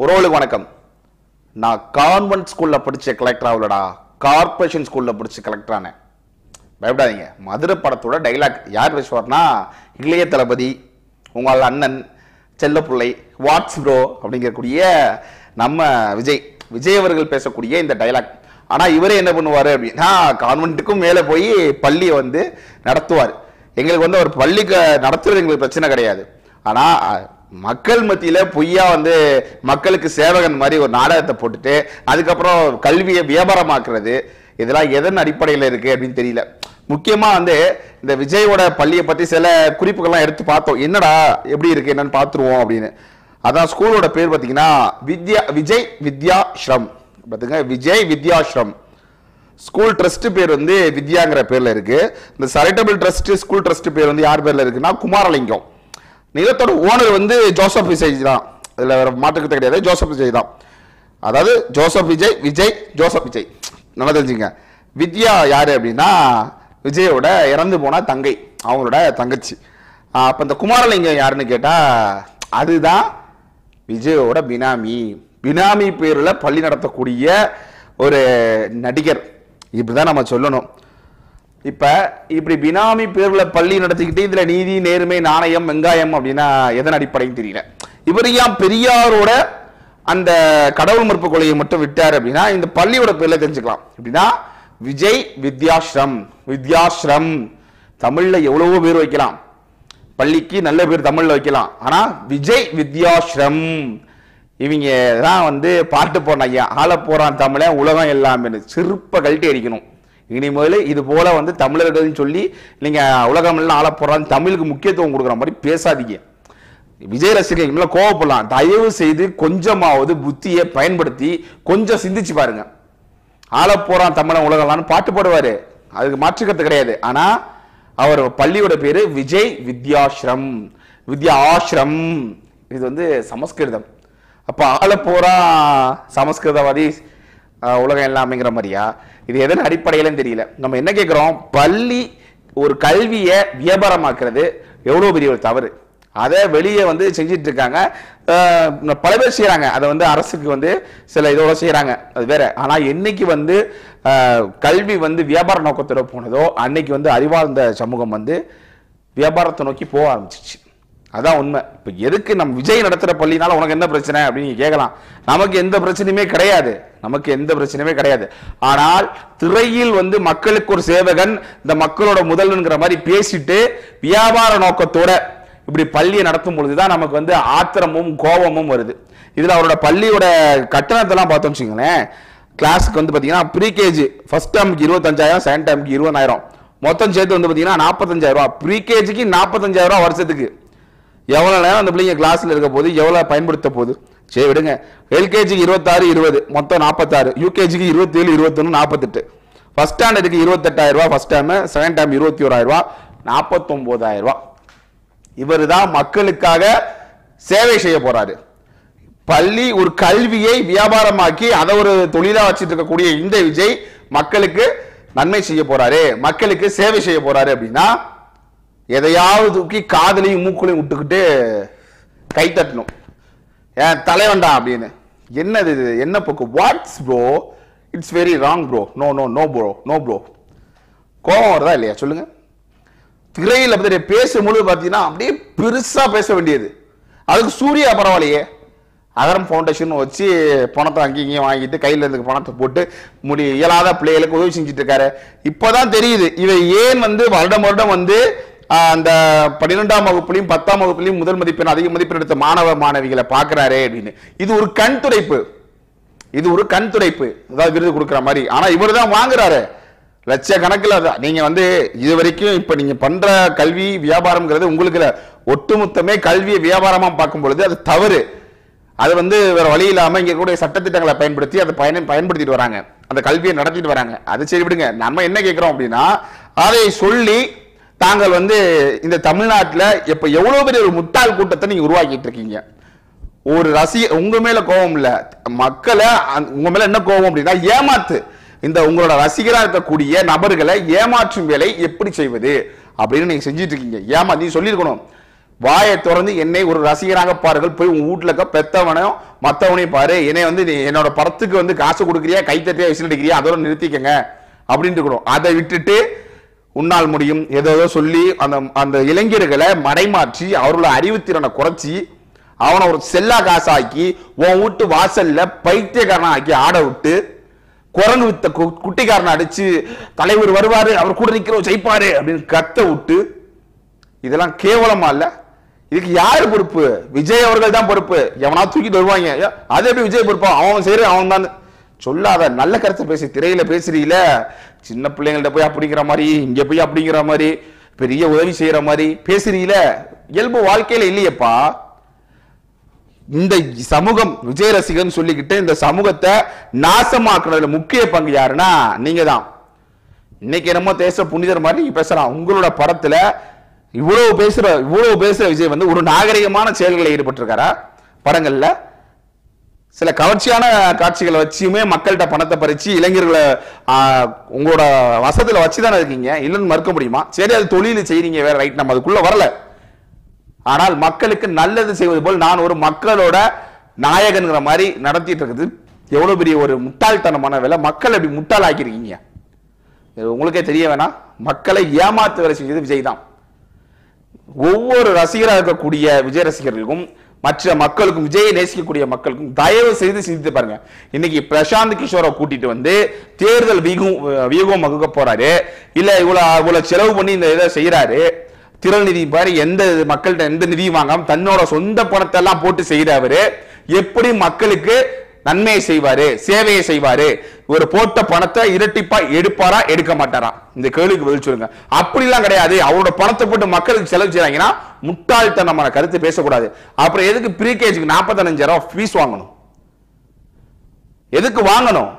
உறவுகளுக்கு வணக்கம். நான் கான்வென்ட் ஸ்கூல்ல படிச்ச கலெக்டர் ஆகலடா, கார்பரேஷன் ஸ்கூல்ல படிச்ச கலெக்டர் ஆனேன். பயப்படாதீங்க. மதுரை படத்தோட டைலாக் யார் பேசுவார்னா, இளைய தளபதி, உங்கள் அண்ணன் செல்லப்பிள்ளை, வாட்ஸ் ப்ரோ அப்படிங்கக்கூடிய நம்ம விஜய் அவர்கள் பேசக்கூடிய இந்த டைலாக். ஆனா இவரே என்ன பண்ணுவாரு அப்படின்னா, கான்வென்ட்டுக்கும் மேல போய் பள்ளியை வந்து நடத்துவார். எங்களுக்கு வந்து அவர் பள்ளிக்கு நடத்துறது எங்களுக்கு பிரச்சனை கிடையாது. ஆனா மக்கள் மத்தியில பொய்யா வந்து மக்களுக்கு சேவகன் மாதிரி ஒரு நாடகத்தை போட்டுட்டு அதுக்கப்புறம் கல்வியை வியாபாரமாக்குறது, இதெல்லாம் எதன் அடிப்படையில் இருக்கு அப்படின்னு தெரியல. முக்கியமா வந்து இந்த விஜயோட பள்ளியை பத்தி சில குறிப்புகள்லாம் எடுத்து பார்த்தோம். என்னடா எப்படி இருக்கு என்னன்னு பார்த்துருவோம் அப்படின்னு. அதான் ஸ்கூலோட பேர் பார்த்தீங்கன்னா விஜய் வித்யாஸ்ரம். பார்த்துங்க, விஜய் வித்யாஸ்ரம். ஸ்கூல் ட்ரஸ்ட் பேர் வந்து வித்யாங்கிற பேர்ல இருக்கு. இந்த சரிட்டபிள் ட்ரஸ்ட் ஸ்கூல் ட்ரஸ்ட் பேர் வந்து யார் பேர்ல இருக்குன்னா குமாரலிங்கம். நிலத்தோட ஓனர் வந்து ஜோசப் விஜய் தான். இதுல வேற மாற்றுக்கிறது கிடையாது, ஜோசப் விஜய் தான். அதாவது ஜோசப் விஜய் ஜோசப் விஜய். நல்லா தெரிஞ்சுங்க. வித்யா யாரு அப்படின்னா விஜயோட இறந்து போன தங்கை, அவங்களோட தங்கச்சி. அப்ப இந்த குமாரலிங்கம் யாருன்னு கேட்டா அதுதான் விஜயோட பினாமி பேருல பள்ளி நடத்தக்கூடிய ஒரு நடிகர். இப்படிதான் நம்ம சொல்லணும். இப்ப இப்படி பினாமி பேர்ல பள்ளி நடத்திக்கிட்டு இதுல நீதி நேர்மை நாணயம் வெங்காயம் அப்படின்னா எதன் அடிப்படையும் தெரியல. இவர் ஏன் பெரியாரோட அந்த கடவுள் மறுப்பு கொலையை மட்டும் விட்டார் அப்படின்னா இந்த பள்ளியோட பேர்ல தெரிஞ்சுக்கலாம். அப்படின்னா விஜய் வித்யாஸ்ரம். தமிழ்ல எவ்வளவோ பேர் வைக்கலாம், பள்ளிக்கு நல்ல பேர் தமிழ்ல வைக்கலாம். ஆனா விஜய் வித்யாஸ்ரம் இவங்க தான் வந்து பாட்டு போன ஐயா, ஆள போறான் தமிழ உலகம் எல்லாமே சிறுப்ப கழட்டி அடிக்கணும். இனிமேல் இது போல வந்து தமிழர்கள் சொல்லி நீங்க உலகம் எல்லாம் ஆள போறான்னு தமிழுக்கு முக்கியத்துவம் கொடுக்குற மாதிரி பேசாதீங்க. விஜய் ரசிகர்கள் கோவப்படலாம். தயவு செய்து கொஞ்சமாவது புத்தியை பயன்படுத்தி கொஞ்சம் சிந்திச்சு பாருங்க. ஆள போறான் தமிழன் உலகம்லான்னு பாட்டு போடுவாரு, அதுக்கு மாற்றுக்கிறது கிடையாது. ஆனா அவர் பள்ளியோட பேரு விஜய் வித்யாஸ்ரம். இது வந்து சமஸ்கிருதம். அப்ப ஆள போறா சமஸ்கிருதவாதி உலகம் எல்லாமேங்கிற மாதிரியா? இது எதன் அடிப்படையிலும் தெரியல. நம்ம என்ன கேட்கிறோம், பள்ளி ஒரு கல்வியை வியாபாரமாக்குறது எவ்வளவு பெரிய ஒரு தவறு. அதை வெளியே வந்து செஞ்சிட்டு இருக்காங்க, பல பேர் செய்யறாங்க. அதை வந்து அரசுக்கு வந்து சில இதோட செய்யறாங்க, அது வேற. ஆனா என்னைக்கு வந்து கல்வி வந்து வியாபார நோக்கத்தோட போனதோ அன்னைக்கு வந்து அறிவார்ந்த சமூகம் வந்து வியாபாரத்தை நோக்கி போக ஆரம்பிச்சிச்சு. அதான் உண்மை. இப்ப எதுக்கு நம்ம விஜய் நடத்துற பள்ளினால உனக்கு என்ன பிரச்சனை அப்படின்னு கேட்கலாம். நமக்கு எந்த பிரச்சனையுமே கிடையாது. ஆனால் திரையில் வந்து மக்களுக்கு ஒரு சேவகன், இந்த மக்களோட முதல்வன்கிற மாதிரி பேசிட்டு வியாபார நோக்கத்தோட இப்படி பள்ளியை நடத்தும் பொழுதுதான் நமக்கு வந்து ஆத்திரமும் கோபமும் வருது. இதுல அவரோட பள்ளியோட கட்டணத்தை எல்லாம் பார்த்தோம் வச்சுங்களேன். கிளாஸுக்கு வந்து பாத்தீங்கன்னா ப்ரீகேஜி ஃபர்ஸ்ட் டேர்முக்கு 25,000, செகண்ட் டேர்முக்கு 20,000, மொத்தம் சேர்த்து வந்து பாத்தீங்கன்னா 45,000 ரூபாய். ப்ரீகேஜிக்கு 45,000 ரூபாய் வருஷத்துக்கு. எவ்வளவு நேரம் அந்த பிள்ளைங்க கிளாஸ்ல இருக்க போது, எவ்வளவு பயன்படுத்த போகுது? சரி விடுங்க. எல்கேஜிக்கு 26, 20, மொத்தம் 46. யூகேஜிக்கு 27, 21, 48. ஃபர்ஸ்ட் ஸ்டாண்டர்டுக்கு 28,000 ரூபாய் ஃபர்ஸ்ட் டேர்ம், செகண்ட் டேர்ம் 21,000 ரூபாய், 49,000 ரூபாய். இவர் தான் மக்களுக்காக சேவை செய்ய போறாரு. பள்ளி ஒரு கல்வியை வியாபாரமாக்கி அதை ஒரு தொழிலா வச்சுட்டு இருக்கக்கூடிய இந்த விஜய் மக்களுக்கு நன்மை செய்ய போறாரு, மக்களுக்கு சேவை செய்ய போறாரு அப்படின்னா எதையாவது தூக்கி காதலையும் மூக்குலையும் விட்டுக்கிட்டு கை தட்டணும். ஏன் தலைவண்டா அப்படின்னு. என்னது இது, என்ன போக்கு? What's bro, it's very wrong bro. No bro. கோபம் வருதா இல்லையா சொல்லுங்க? திரையில் பத்தி பேசும்போது பார்த்தீங்கன்னா அப்படியே பெருசா பேச வேண்டியது. அதுக்கு சூர்யா பரவாயில்லையே, அகரம் ஃபவுண்டேஷன் வச்சு பணத்தை அங்கேயும் வாங்கிட்டு கையில் இருந்து பணத்தை போட்டு இயலாத பிள்ளைகளுக்கு உதவி செஞ்சுட்டு இருக்காரு. இப்பதான் தெரியுது இவை ஏன் வந்து வருடம் வந்து அந்த 12ஆம் வகுப்புலையும் 10ஆம் வகுப்புலையும் முதல் மதிப்பெண் அதிக மதிப்பெண் எடுத்த மாணவிகளை பார்க்கிறாரே அப்படின்னு. இது ஒரு கண் துடைப்பு, அதாவது விருது கொடுக்குற மாதிரி. ஆனா இவர் தான் வாங்குறாரு லட்சக்கணக்கில். நீங்க வந்து இது வரைக்கும் இப்ப நீங்க பண்ற கல்வி வியாபாரம்ங்கிறது உங்களுக்கு ஒட்டுமொத்தமே கல்வியை வியாபாரமா பார்க்கும் பொழுது அது தவறு. அது வந்து வேற வழி இல்லாம இங்க கூட சட்டத்திட்டங்களை பயன்படுத்தி அதை பயன்படுத்திட்டு வராங்க, அந்த கல்வியை நடத்திட்டு வராங்க. அது சரி விடுங்க. நம்ம என்ன கேட்கிறோம் அப்படின்னா, அதை சொல்லி தாங்கள் வந்து இந்த தமிழ்நாட்டில் இப்ப எவ்வளவு பெரிய ஒரு முட்டாள் கூட்டத்தை நீங்க உருவாக்கிட்டு இருக்கீங்க. ஒரு உங்க மேல கோபம் இல்ல, மக்களை உங்க மேல என்ன கோபம் அப்படின்னா ஏமாத்து. இந்த உங்களோட ரசிகரா இருக்கக்கூடிய நபர்களை ஏமாற்றும் வேலை எப்படி செய்வது அப்படின்னு நீங்க செஞ்சிட்டு இருக்கீங்க. நீ சொல்லியிருக்கணும், வாயை திறந்து என்னை ஒரு ரசிகராக பாருங்கள், போய் உங்க வீட்டுல இருக்க பெத்தவனையும் மத்தவனையும் பாரு, என்னை வந்து என்னோட படத்துக்கு வந்து காசு கொடுக்குறியா, கைத்தட்டியா, விசில் அடிக்கிறியா, அதோட நிறுத்திக்கங்க அப்படின்ட்டு இருக்கணும். அதை விட்டுட்டு உன்னால் முடியும் ஏதோ சொல்லி அந்த அந்த இளைஞர்களை மடைமாற்றி அவரோட அறிவுத்திறனை குறைச்சி அவனை ஒரு செல்லா காசாக்கி உன் வீட்டு வாசல்ல பைத்தியக்காரனா ஆக்கி ஆட விட்டு குரங்கு வித்த குட்டிக்காரனை அடிச்சு தலைவர் வருவாரு அவர் கூட நிக்கிறோம் ஜெயிப்பாரு அப்படின்னு கத்த விட்டு, இதெல்லாம் கேவலமா இல்ல? இதுக்கு யாரு பொறுப்பு? விஜய் அவர்கள் தான் பொறுப்பு. எவனா தூக்கிட்டு வருவாங்க, அது எப்படி விஜய் பொறுப்பா? அவன் செய்யற அவன் தான் சொல்லாத. நல்ல கருத்தை பேசி திரையில பேசுறீல, சின்ன பிள்ளைங்கள்ட்ட போய் அப்படிங்கிற மாதிரி, இங்க போய் அப்படிங்கிற மாதிரி, பெரிய உதவி செய்யற மாதிரி பேசுறீல, இயல்பு வாழ்க்கையில இல்லையப்பா. இந்த சமூகம் விஜய் ரசிகன் சொல்லிக்கிட்டு இந்த சமூகத்தை நாசமாக்குறதுல முக்கிய பங்கு யாருன்னா நீங்க தான். இன்னைக்கு என்னமோ தேச புனிதர் மாதிரி நீங்க பேசலாம். உங்களோட படத்துல இவ்வளவு பேசுற விஜய் வந்து ஒரு நாகரிகமான செயல்களை ஈடுபட்டிருக்காரா? படங்கள்ல சில கவர்ச்சியான காட்சிகளை வச்சுமே மக்கள்கிட்ட பணத்தை பறிச்சு இளைஞர்களை உங்களோட வசத்துல வச்சுதானே இருக்கீங்க, இல்லைன்னு மறுக்க முடியுமா? சரி, அது தொழில் செய்றீங்க, வேற ரைட், நம்ம அதுக்குள்ள வரல. ஆனால் மக்களுக்கு நல்லது செய்வது போல் நான் ஒரு மக்களோட நாயகன்கிற மாதிரி நடத்திட்டு இருக்குது எவ்வளவு பெரிய ஒரு முட்டாள்தனமான வேலை. மக்கள் அப்படி முட்டாள் ஆக்கிருக்கீங்க, உங்களுக்கே தெரிய வேணாம். மக்களை ஏமாத்து வேலை செஞ்சது விஜய் தான். ஒவ்வொரு ரசிகராக இருக்கக்கூடிய விஜய் ரசிகர்களுக்கும் மற்ற மக்களுக்கும் விஜயை நேசிக்கக்கூடிய மக்களுக்கும் தயவு செய்து சிந்தித்து பாருங்க. இன்னைக்கு பிரசாந்த் கிஷோரை கூட்டிட்டு வந்து தேர்தல் வியூகம் வகுக்க போறாரு, இல்ல இவ்வளவு செலவு பண்ணி இந்த இதை செய்யறாரு, திரள் நிதி பாரு, எந்த மக்கள்கிட்ட எந்த நிதியும் வாங்காம தன்னோட சொந்த பணத்தை எல்லாம் போட்டு செய்யறவரு எப்படி மக்களுக்கு நன்மையை செய்வாரு, சேவையை செய்வாரு? ஒரு போட்ட பணத்தை இரட்டிப்பா எடுப்பாரா எடுக்க மாட்டாரா? இந்த கேள்விக்கு பதில் சொல்லுங்க. அப்படிலாம் கிடையாது. அவரோட பணத்தை போட்டு மக்களுக்கு செலவு செய்றாங்கன்னா முட்டாள்தனமான கருத்து பேசக்கூடாது. அப்புறம் எதுக்கு ப்ரீகேஜுக்கு 45,000 ஃபீஸ் வாங்கணும்? எதுக்கு வாங்கணும்?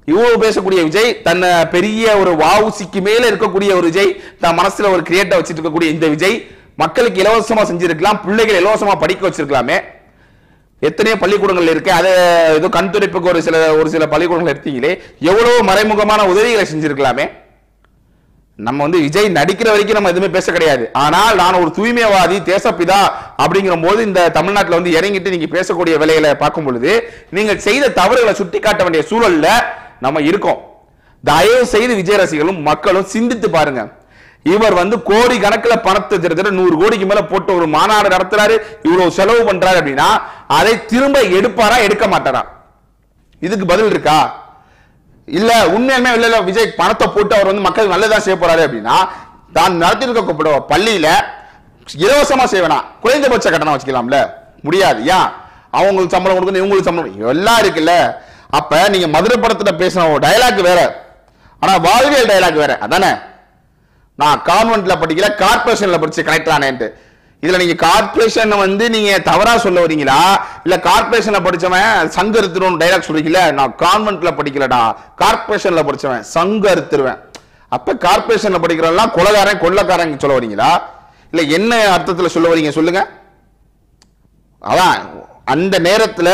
இவ்வளவு பேசக்கூடிய விஜய், தன்னை பெரிய ஒரு வாவுசிக்கு மேல இருக்கக்கூடிய ஒரு விஜய், தன் மனசுல ஒரு கிரியேட்டை வச்சிட்டு இருக்கக்கூடிய இந்த விஜய் மக்களுக்கு இலவசமா செஞ்சிருக்கலாம், பிள்ளைகள் இலவசமா படிக்க வச்சிருக்கலாமே. எத்தனையோ பள்ளிக்கூடங்கள் இருக்கு, அதை ஏதோ கண் துடைப்புக்கு ஒரு சில பள்ளிக்கூடங்கள் எடுத்தீங்களே, எவ்வளவு மறைமுகமான உதவிகளை செஞ்சிருக்கலாமே. நம்ம வந்து விஜய் நடிக்கிற வரைக்கும் நம்ம எதுவுமே பேச கிடையாது. ஆனால் நான் ஒரு தூய்மைவாதி, தேசப்பிதா அப்படிங்கிற போது இந்த தமிழ்நாட்டில் வந்து இறங்கிட்டு நீங்க பேசக்கூடிய வேலைகளை பார்க்கும் பொழுது நீங்கள் செய்த தவறுகளை சுட்டி காட்ட வேண்டிய சூழல்ல நம்ம இருக்கோம். தயவு செய்து விஜய் ரசிகர்களும் மக்களும் சிந்தித்து பாருங்க. இவர் வந்து கோடி கணக்கில் பணத்தை 100 கோடிக்கு மேல போட்டு ஒரு மாநாடு நடத்துறாரு, இவ்வளவு செலவு பண்றாரு அப்படின்னா அதை திரும்ப எடுப்பாரா எடுக்க மாட்டாரா? இதுக்கு பதில் இருக்கா? இல்ல உண்மையுமே இல்ல விஜய் பணத்தை போட்டு அவர் வந்து மக்கள் நல்லதா செய்ய போறாரு அப்படின்னா தான் நடத்தி இருக்க பள்ளியில இலவசமா செய்வேனா, குறைந்தபட்ச கட்டணம் வச்சுக்கலாம்ல? முடியாது. ஏன்? அவங்களுக்கு சம்பளம் கொடுக்கணும், இவங்களுக்கு சம்பளம் எல்லாம் இருக்குல்ல. அப்ப நீங்க மதுரை படத்துல பேசின டயலாக் வேற, ஆனா வாழ்வியல் டயலாக் வேற. அதானே, நான் கான்வென்ட்ல படிக்கல கார்பரேஷன்ல படிச்சு கலெக்டர் ஆனேன்ட்டு. இதுல நீங்க கார்பரேஷன் வந்து நீங்க தவறா சொல்ல வரீங்களா, இல்ல கார்பரேஷன்ல படிச்சவன் சங்க அறுத்துருவன் டைலாக் சொல்றீங்களா? நான் கான்வென்ட்ல படிக்கலடா, கார்பரேஷன்ல படிச்சவன் சங்க அறுத்துருவேன். அப்ப கார்பரேஷன்ல படிக்கிறவன் கொலகாரன் கொள்ளக்காரன் சொல்ல வரீங்களா, இல்ல என்ன அர்த்தத்துல சொல்ல வரீங்க சொல்லுங்க? அதான் அந்த நேரத்துல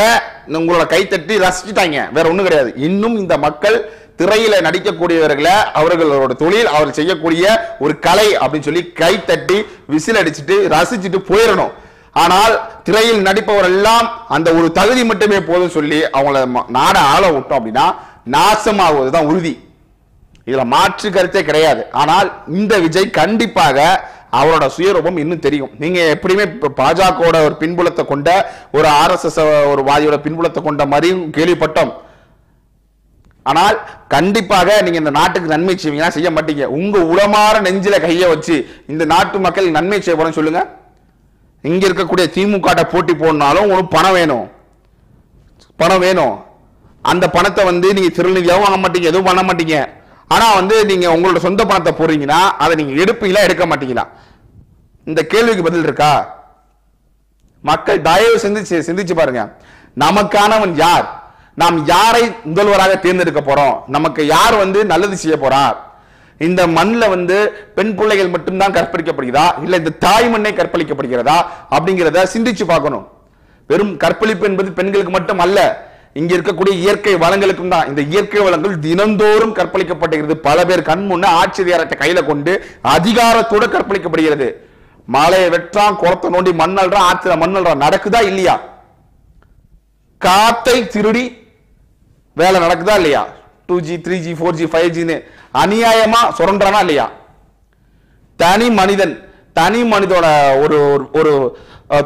உங்களோட கைத்தட்டி ரசிச்சுட்டாங்க, வேற ஒண்ணும் கிடையாது. இன்னும் இந்த மக்கள் திரையில நடிக்கக்கூடியவர்களை அவர்களோட தொழில், அவர் செய்யக்கூடிய ஒரு கலை அப்படின்னு சொல்லி கைத்தட்டி விசில் அடிச்சுட்டு ரசிச்சுட்டு போயிடணும். ஆனால் திரையில் நடிப்பவர் எல்லாம் அந்த ஒரு தகுதி மட்டுமே போதும் சொல்லி அவங்கள நாட ஆள விட்டோம் அப்படின்னா நாசமாகுவதுதான் உறுதி. இதுல மாற்று கருத்தே கிடையாது. ஆனால் இந்த விஜய் கண்டிப்பாக அவரோட சுயரூபம் இன்னும் தெரியும். நீங்க எப்படியுமே பாஜகவோட ஒரு பின்புலத்தை கொண்ட ஒரு RSS ஒரு வாதியோட பின்புலத்தை கொண்ட மாதிரியும் கேள்விப்பட்டோம். ஆனால் கண்டிப்பாக நீங்க இந்த நாட்டுக்கு நன்மை செய்வீங்கன்னா செய்ய மாட்டீங்க. உங்க உளமாற நெஞ்சில கைய வச்சு இந்த நாட்டு மக்கள் நன்மை செய்ய போறேன்னு சொல்லுங்க. இங்க இருக்கக்கூடிய திமுக போட்டி போடனாலும் உங்களுக்கு பணம் வேணும், பணம் வேணும். அந்த பணத்தை வந்து நீங்க திருநிதியாவும் வாங்க மாட்டீங்க, எதுவும் பண்ண மாட்டீங்க. ஆனா வந்து நீங்க உங்களோட சொந்த பணத்தை போடுறீங்கன்னா அதை நீங்க எடுப்பீங்களா எடுக்க மாட்டீங்களா? இந்த கேள்விக்கு பதில் இருக்கா? மக்கள் தயவு சிந்திச்சு பாருங்க. நமக்கானவன் யார்? நாம் யாரை முதல்வராக தேர்ந்தெடுக்க போறோம்? நமக்கு யார் வந்து நல்லது செய்ய போறார்? இந்த மண்ணில் வந்து பெண் பிள்ளைகள் மட்டும்தான் கற்பழிக்கப்படுகிறதா, இல்ல இந்த தாய் மண்ணை கற்பழிக்கப்படுகிறதா அப்படிங்கிறத சிந்திச்சு பார்க்கணும். வெறும் கற்பழிப்பு என்பது பெண்களுக்கு மட்டும் அல்ல, இங்க இருக்கக்கூடிய இயற்கை வளங்களுக்கும் தான். இந்த இயற்கை வளங்கள் தினந்தோறும் கற்பழிக்கப்படுகிறது. பல பேர் கண் முன்ன ஆட்சி அதிகாரத்தை கையில கொண்டு அதிகாரத்தோடு கற்பழிக்கப்படுகிறது. மலையை வெற்றான், குளத்தை நோண்டி மண்ணல்றான், ஆத்துல மண்ணல்றான். நடக்குதா இல்லையா? காத்தை திருடி வேலை நடக்குதா இல்லையா? 2G 3G 4G 5G அநியாயமா சுரண்டானா இல்லையா? தனி மனிதோட ஒரு ஒரு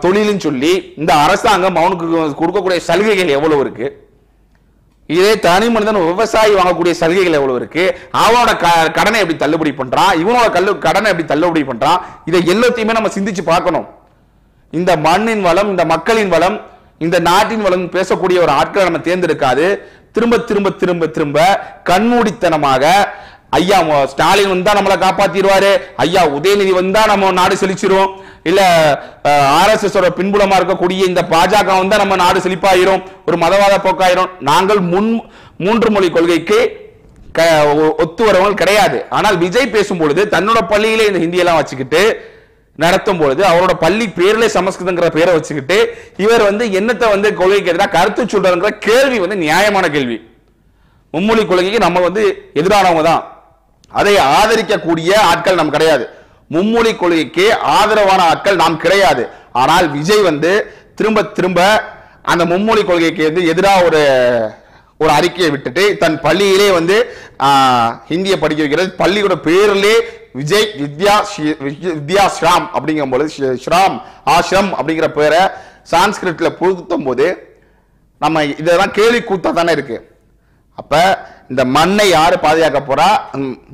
தொழில்னு சொல்லி இந்த அரசாங்கம் அவனுக்கு கொடுக்கக்கூடிய சலுகைகள் எவ்வளவு இருக்கு? இதே தனி மனிதன் விவசாயி வாங்கக்கூடிய சலுகைகள் எவ்வளவு இருக்கு? அவனோட கடனை எப்படி தள்ளுபடி பண்றான், இவனோட கடனை எப்படி தள்ளுபடி பண்றான்? இதை எல்லாத்தையுமே நம்ம சிந்திச்சு பார்க்கணும். இந்த மண்ணின் வளம், இந்த மக்களின் வளம், இந்த நாட்டின் வளம் பேசக்கூடிய ஒரு ஆட்களை நம்ம தேர்ந்தெடுக்காது. திரும்ப திரும்ப திரும்ப திரும்ப கண்மூடித்தனமாக ஐயா ஸ்டாலின் வந்தா நம்மளை காப்பாத்திடுவாரு, ஐயா உதயநிதி வந்தா நம்ம நாடு செழிச்சிரும், இல்ல RSS பின்புலமா இருக்கக்கூடிய இந்த பாஜக வந்தா நம்ம நாடு செழிப்பாயிரும், ஒரு மதவாத போக்காயிரும். நாங்கள் மூன்று மொழி கொள்கைக்கு ஒத்து வரவங்க கிடையாது. ஆனால் விஜய் பேசும்பொழுது தன்னோட பள்ளியிலே இந்த ஹிந்தியெல்லாம் வச்சுக்கிட்டு நடத்தும் பொழுது அவரோட பள்ளி பேர்ல சமஸ்கிருதங்கிற பேரை வச்சுக்கிட்டு இவர் என்னத்தை கொள்கைக்கு எதிராக கருத்து சொல்றாருங்கிற கேள்வி நியாயமான கேள்வி. மும்மொழி கொள்கைக்கு நம்ம எதிரானவங்க தான், அதை ஆதரிக்கக்கூடிய ஆட்கள் நாம் கிடையாது. மும்மொழி கொள்கைக்கு ஆதரவான ஆட்கள் நாம் கிடையாது. ஆனால் விஜய் திரும்ப திரும்ப அந்த மும்மொழி கொள்கைக்கு எதிராக ஒரு அறிக்கையை விட்டுட்டு தன் பள்ளியிலே ஹிந்தியை படிக்க வைக்கிறது. பள்ளியோட பேரிலே விஜய் வித்யாஸ்ராம் அப்படிங்கும் பொழுது ஸ்ராம் ஆசிரம் அப்படிங்கிற பேரை சான்ஸ்கிரிட்ல புகுத்தும் போது நம்ம இதெல்லாம் கேள்வி கூத்தா தானே இருக்கு. அப்ப இந்த மண்ணை யாரு பாதுகாக்க போறா?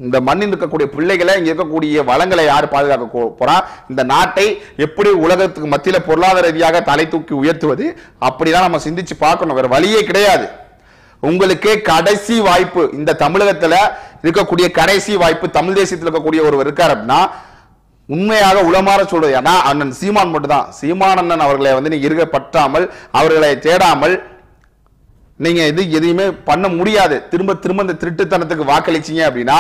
இந்த மண்ணில் இருக்கக்கூடிய பிள்ளைகளை, இங்க இருக்கக்கூடிய வளங்களை யாரு பாதுகாக்க போறா? இந்த நாட்டை எப்படி உலகத்துக்கு மத்தியில பொருளாதார ரீதியாக தலை தூக்கி உயர்த்துவது? அப்படிதான் நம்ம சிந்திச்சு பார்க்கணும். வேற வழியே கிடையாது. உங்களுக்கு கடைசி வாய்ப்பு, இந்த தமிழகத்துல இருக்கக்கூடிய கடைசி வாய்ப்பு, தமிழ் தேசியத்தில் இருக்கக்கூடிய ஒருவர் இருக்கார் அப்படின்னா உண்மையாக உளமாற சொல்றது ஏன்னா அண்ணன் சீமான் மட்டும் தான். சீமான் அண்ணன் அவர்களை நீங்க இருக்க பற்றாமல், அவர்களை தேடாமல் நீங்க எதையுமே பண்ண முடியாது. திரும்ப திரும்ப இந்த திருட்டுத்தனத்துக்கு வாக்களிச்சீங்க அப்படின்னா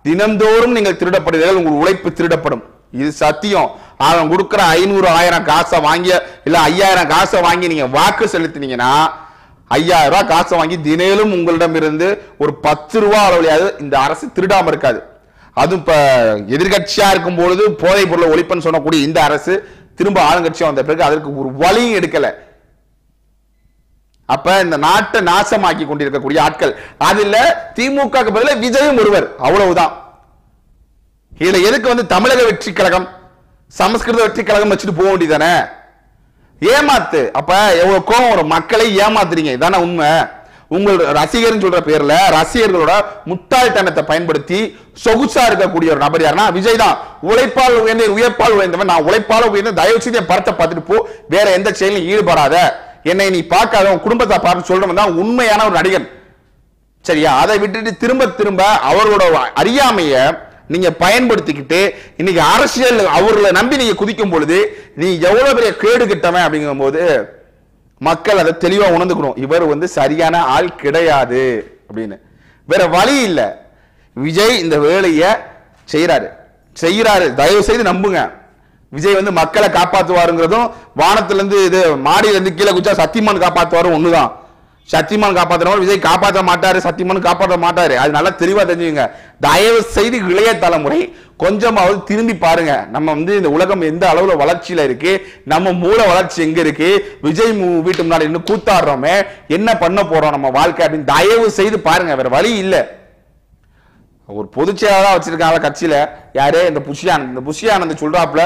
தினந்தோறும் நீங்கள் திருடப்படுவீர்கள், உங்கள் உழைப்பு திருடப்படும். இது சத்தியம். அவன் கொடுக்கிற 500 1000 காசை வாங்கி இல்ல 5000 காசை வாங்கி நீங்க வாக்கு செலுத்தினீங்கன்னா 5000 ரூபாய் காசை வாங்கி தினேலும் உங்களிடம் இருந்து ஒரு 10 ரூபாய் அளவுலையாவது இந்த அரசு திருடாம இருக்காது. அதுவும் இப்ப எதிர்கட்சியா இருக்கும் பொழுது போதை பொருளை ஒழிப்புன்னு சொன்னக்கூடிய இந்த அரசு திரும்ப ஆளுங்கட்சியா வந்த பிறகு அதற்கு ஒரு வழியும் எடுக்கல. அப்ப இந்த நாட்டை நாசமாக்கி கொண்டிருக்கக்கூடிய ஆட்கள் அதுல திமுக பதில விஜயும் ஒருவர், அவ்வளவுதான். இதுல எதுக்கு தமிழக வெற்றி கழகம், சமஸ்கிருத வெற்றி கழகம் வச்சுட்டு போக வேண்டியதானே? ஏமாத்து. அப்ப எவ்வளவு கோவம் ஒரு மக்களை ஏமாத்துறீங்க, இதான உண்மை. உங்களோட ரசிகர்னு சொல்ற பேர்ல ரசிகர்களோட முட்டாள்தனத்தை பயன்படுத்தி சொகுசா இருக்கக்கூடிய ஒரு நபர் யாருன்னா விஜய் தான். உழைப்பால் உயர்ந்த உயர்ப்பால் உயர்ந்தவன், நான் உழைப்பால் உயர்ந்த, தயவு செய்து என் படத்தை பார்த்துட்டு போ, வேற எந்த செயலும் ஈடுபடாத, என்னை நீ பார்க்காத, உன் குடும்பத்தை பார்த்து சொல்றவன் தான் உண்மையான ஒரு நடிகன். சரியா? அதை விட்டுட்டு திரும்ப திரும்ப அவர்களோட அறியாமைய நீங்க பயன்படுத்திக்கிட்டு இன்னைக்கு அரசியல் அவர்களை நம்பி நீங்க குதிக்கும் பொழுது நீ எவ்வளவு பெரிய கேடு கிட்டவன் அப்படிங்கும் போது மக்கள் அதை தெளிவா உணர்ந்துக்கணும். இவர் சரியான ஆள் கிடையாது அப்படின்னு. வேற வழி இல்லை. விஜய் இந்த வேலையை செய்யறாரு. தயவு செய்து நம்புங்க. விஜய் மக்களை காப்பாற்றுவாருங்கிறதும் வானத்திலிருந்து இது மாடியில இருந்து கீழே குச்சா சத்தியமான் காப்பாற்றுவாரு ஒண்ணுதான். சத்தியமான் காப்பாற்றுறவங்க விஜய் காப்பாற்ற மாட்டாரு, சத்தியமான் காப்பாற்ற மாட்டாரு. அது நல்லா தெளிவா தெரிஞ்சுங்க. தயவு செய்து இளைய தலைமுறை கொஞ்சமாவது திரும்பி பாருங்க. நம்ம இந்த உலகம் எந்த அளவுல வளர்ச்சியில இருக்கு, நம்ம மூல வளர்ச்சி எங்க இருக்கு, விஜய் வீட்டு முன்னாடி இன்னும் கூத்தாடுறோமே, என்ன பண்ண போறோம் நம்ம வாழ்க்கை அப்படின்னு தயவு செய்து பாருங்க. வேற வழி இல்லை. ஒரு பொதுச் செயலாளரா வச்சிருக்காங்க கட்சியில யாரு, இந்த புஷியானந்த் சொல்றாப்ல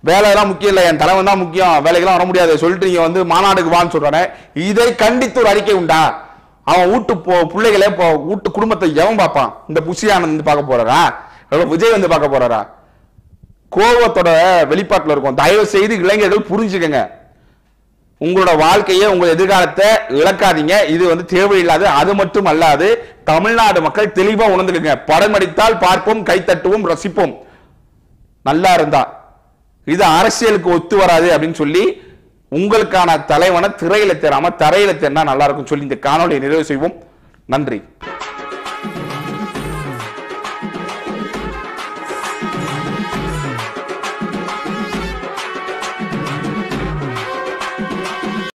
வேலையெல்லாம் முக்கியம் இல்லை, என் தலைவன் தான் முக்கியம், வேலைக்கெல்லாம் வர முடியாது சொல்லிட்டு நீங்க மாநாடுக்கு வான்னு சொல்றானே, இதை கண்டித்து ஒரு அறிக்கை உண்டா? அவன் வீட்டு பிள்ளைகளே வீட்டு குடும்பத்தை எவன் பார்ப்பான்? இந்த புஷியானந்த் பார்க்க போறாரா? விஜய் பார்க்க போறாரா? கோபத்தோட வெளிப்பாட்டுல இருக்கும். தயவு செய்து இளைஞர்கள் புரிஞ்சுக்கங்க. உங்களோட வாழ்க்கையை, உங்க எதிர்காலத்தை இழக்காதீங்க. இது தேவையில்லாது. அது மட்டும் அல்லாது தமிழ்நாடு மக்கள் தெளிவா உணர்ந்துக்குங்க. படம் அடித்தால் பார்ப்போம், கைத்தட்டுவோம், ரசிப்போம். நல்லா இருந்தா இது அரசியலுக்கு ஒத்து வராது அப்படின்னு சொல்லி உங்களுக்கான தலைவனை திரையில தேராம தரையில தேர்னா நல்லா இருக்கும் சொல்லி இந்த காணொலியை நிறைவு செய்வோம். நன்றி.